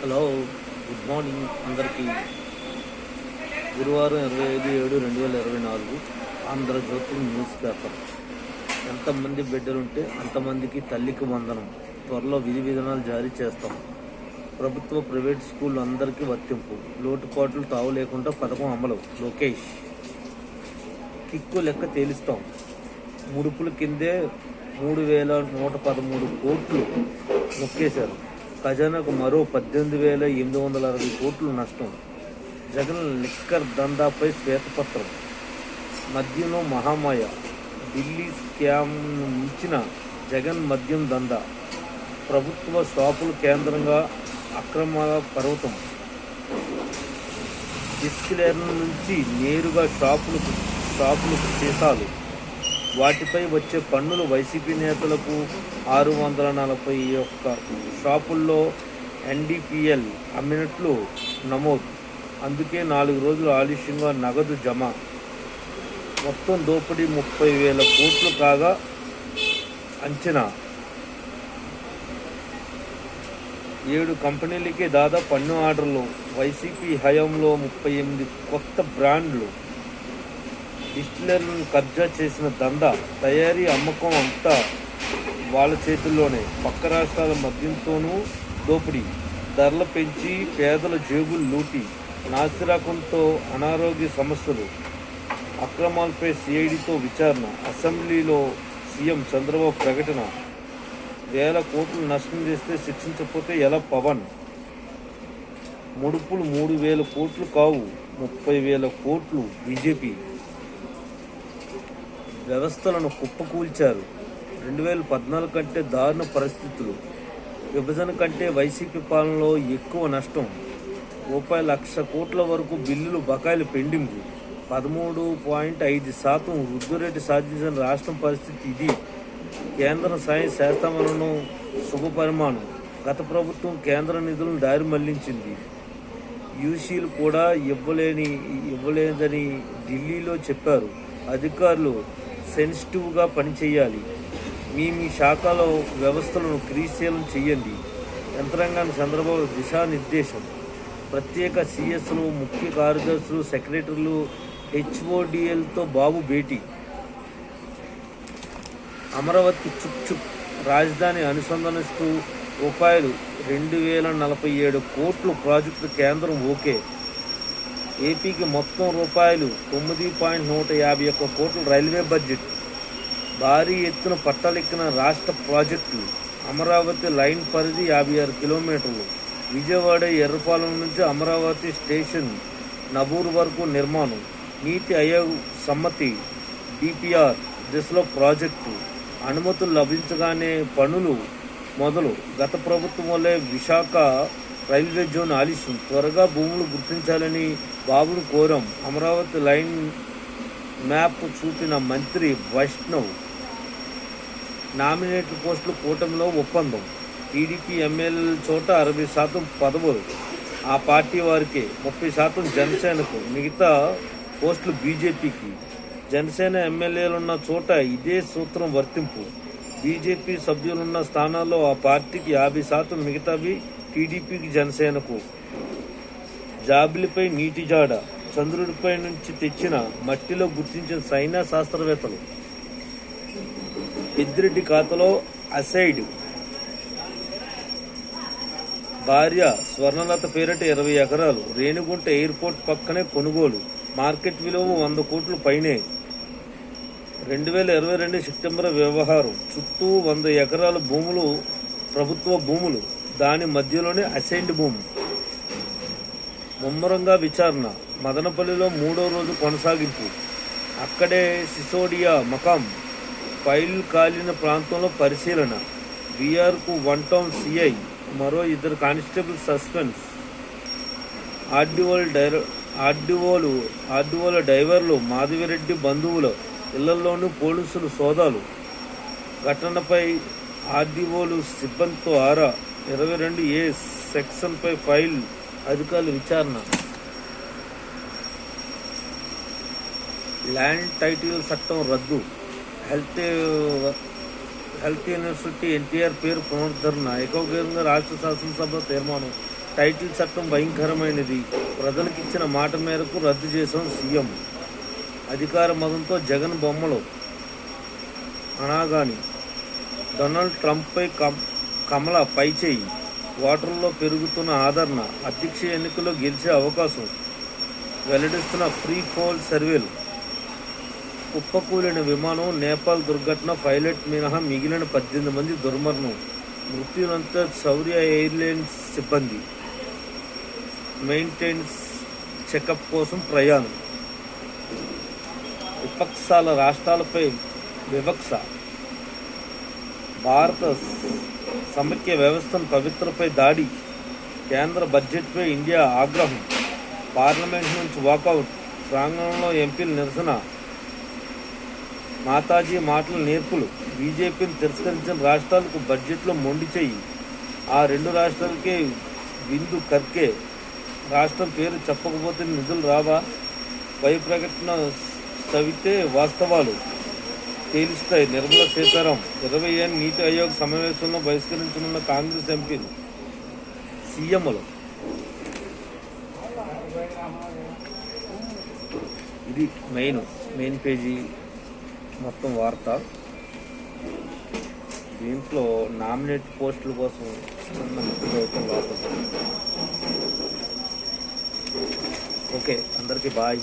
Hello, good morning అందరికీ. గురువారం 25/7/2024 Andhra Jyothi news paper. ఎంతమంది బిడ్డలుంటే అంతమందికి తల్లికి వందనం. త్వరలో విధి విధానాలు జారీ చేస్తాం. ప్రభుత్వ ప్రైవేట్ స్కూళ్ళు అందరికీ వర్తింపు. లోటుపాట్లు తావు లేకుండా పథకం అమలు. లోకేష్. కిక్కు లెక్క తేలిస్తాం. ముడుపుల కిందే 3,113 కోట్లు నొక్కేశారు. ఖజానాకు మరో 18,860 కోట్లు నష్టం. జగన్ లిక్కర్ దందాపై శ్వేతపత్రం. మద్యంలో మహామాయ. ఢిల్లీ స్కామ్ను మించిన జగన్ మద్యం దందా. ప్రభుత్వ షాపులు కేంద్రంగా అక్రమాల పర్వతం. డిస్టిలరీ నుంచి నేరుగా షాపులకు సీసాలు. వాటిపై వచ్చే పన్నులు వైసీపీ నేతలకు 641 షాపుల్లో NDPL అమ్మినట్లు నమోదు. అందుకే 4 రోజులు ఆలస్యంగా నగదు జమ. మొత్తం దోపిడీ 30,000 కోట్లు కాగా అంచనా. 7 కంపెనీలకే దాదాపు పన్ను ఆర్డర్లు. వైసీపీ హయాంలో 38 కొత్త బ్రాండ్లు. డిస్టిలరీలను కబ్జా చేసిన దందా. తయారీ, అమ్మకం అంతా వాళ్ళ చేతుల్లోనే. పక్క రాష్ట్రాల మద్యంతోనూ దోపిడీ. ధరలు పెంచి పేదల జేబులు లూటి. నాసిరకంతో అనారోగ్య సమస్యలు. అక్రమాలపై CIDతో విచారణ. అసెంబ్లీలో సీఎం చంద్రబాబు ప్రకటన. 1,000 కోట్లు నష్టం చేస్తే శిక్షించకపోతే ఎలా? పవన్. ముడుపులు 3,000 కోట్లు కావు, 30,000 కోట్లు. బీజేపీ వ్యవస్థలను కుప్పకూల్చారు. 2014 కంటే దారుణ పరిస్థితులు. విభజన కంటే వైసీపీ పాలనలో ఎక్కువ నష్టం. ₹1,00,000 కోట్ల వరకు బిల్లులు బకాయిలు పెండింగ్. 13.5% వృద్ధి రేటు సాధించిన రాష్ట్రం పరిస్థితి ఇది. కేంద్రం సాయం చేస్తామనడం శుభపరిమాణం. గత ప్రభుత్వం కేంద్ర నిధులను దారి మళ్లించింది. యూసీలు కూడా ఇవ్వలేదని ఢిల్లీలో చెప్పారు. అధికారులు సెన్సిటివ్గా పనిచేయాలి. మీ శాఖలో వ్యవస్థలను క్రియాశీలం చేయండి. యంత్రాంగానికి చంద్రబాబు దిశానిర్దేశం. ప్రత్యేక CSలు, ముఖ్య కార్యదర్శులు, సెక్రటరీలు, HODLతో బాబు భేటీ. అమరావతికి చుక్ రాజధాని అనుసంధానిస్తూ ₹2,047 కోట్లు ప్రాజెక్టు కేంద్రం ఓకే. ఏపీకి మొత్తం ₹9.151 కోట్ల రైల్వే బడ్జెట్. భారీ ఎత్తున పట్టాలెక్కిన రాష్ట్ర ప్రాజెక్టులు. అమరావతి లైన్ పరిధి 56 కిలోమీటర్లు. విజయవాడ ఎర్రపాలెం నుంచి అమరావతి స్టేషన్ నబూరు వరకు నిర్మాణం. నీతి ఆయోగ్ సమ్మతి. DPR దిశలో ప్రాజెక్టు. అనుమతులు లభించగానే పనులు మొదలు. గత ప్రభుత్వం వల్లే విశాఖ రైల్వే జోన్ ఆలస్యం. త్వరగా భూములు గుర్తించాలని బాబును కోరాం. అమరావతి లైన్ మ్యాప్ చూపిన మంత్రి వైష్ణవ్. నామినేటెడ్ పోస్టులు కూటమిలో ఒప్పందం. టీడీపీ ఎమ్మెల్యేల చోట 60% పదవులు ఆ పార్టీ వారికే, 30% జనసేనకు, మిగతా పోస్టులు బీజేపీకి. జనసేన ఎమ్మెల్యేలున్న చోట ఇదే సూత్రం వర్తింపు. బీజేపీ సభ్యులున్న స్థానాల్లో ఆ పార్టీకి 50%, మిగతావి టీడీపీకి, జనసేనకు. జాబిలిపై నీటి జాడ. చంద్రుడిపై నుంచి తెచ్చిన మట్టిలో గుర్తించిన సైనా శాస్త్రవేత్తలు. పెద్దిరెడ్డి ఖాతాలో అసైడ్. భార్య స్వర్ణలత పేరిట 20 ఎకరాలు. రేణిగుంట ఎయిర్పోర్ట్ పక్కనే కొనుగోలు. మార్కెట్ విలువ 100 కోట్ల పైనే. 2022 సెప్టెంబర్ వ్యవహారం. చుట్టూ 100 ఎకరాల భూములు ప్రభుత్వ భూములు. దాని మధ్యలోనే అసైన్డ్ భూమి. ముమ్మరంగా విచారణ. మదనపల్లిలో 3వ రోజు కొనసాగింపు. అక్కడే సిసోడియా మకాం. ఫైల్ కాలిన ప్రాంతంలో పరిశీలన. బీఆర్కు 1 టౌన్ CI, మరో 2 కానిస్టేబుల్ సస్పెన్స్. ఆర్డీఓల డ్రైవర్లు, మాధవిరెడ్డి బంధువుల ఇళ్లలోనూ పోలీసులు సోదాలు. ఘటనపై ఆర్డీఓలు సిబ్బందితో ఆరా. 22A సెక్షన్పై file. అధికారుల విచారణ. ల్యాండ్ టైటిల్ చట్టం రద్దు. హెల్త్ యూనివర్సిటీ ఎన్టీఆర్ పేరు పునరుద్ధరణ ఏకగ్రీవంగా రాష్ట్ర శాసనసభ తీర్మానం. టైటిల్ చట్టం భయంకరమైనది. ప్రజలకిచ్చిన మాట మేరకు రద్దు చేశాం సీఎం. అధికార మదంతో జగన్ బొమ్మలు అనాగాని. డొనాల్డ్ ట్రంప్పై కమల పైచేయి. ఓటర్లలో పెరుగుతున్న ఆదరణ. అధ్యక్ష ఎన్నికల్లో గెలిచే అవకాశం వెల్లడిస్తున్న ప్రీ పోల్ సర్వేలు. కుప్పకూలిన విమానం. నేపాల్ దుర్ఘటన. పైలట్ మినహా మిగిలిన 18 మంది దుర్మరణం. మృత్యులంతా శౌర్య ఎయిర్లైన్స్ సిబ్బంది. మెయింటెనెన్స్ చెకప్ కోసం ప్రయాణం. విపక్షాల రాష్ట్రాలపై వివక్ష. భారత సమైక్య వ్యవస్థను పవిత్రపై దాడి. కేంద్ర బడ్జెట్పై ఇండియా ఆగ్రహం. పార్లమెంట్ నుంచి వాకౌట్. ప్రాంగణంలో ఎంపీల నిరసన. మాతాజీ మాటల నేర్పులు. బీజేపీని తిరస్కరించిన రాష్ట్రాలకు బడ్జెట్లో మొండి చెయ్యి. ఆ 2 రాష్ట్రాలకే విందు కర్కే. రాష్ట్రం పేరు చెప్పకపోతే నిధులు రావా? పై ప్రకటన చదివితే వాస్తవాలు తేలుస్తాయి. నిర్మలా సీతారామన్. 20 నీతి ఆయోగ్ సమావేశంలో బహిష్కరించనున్న కాంగ్రెస్ ఎంపీలు సీఎంలు. ఇది మెయిన్ పేజీ మొత్తం వార్త. దీంట్లో నామినేట్ పోస్టుల కోసం ఓకే, అందరికీ బాయ్.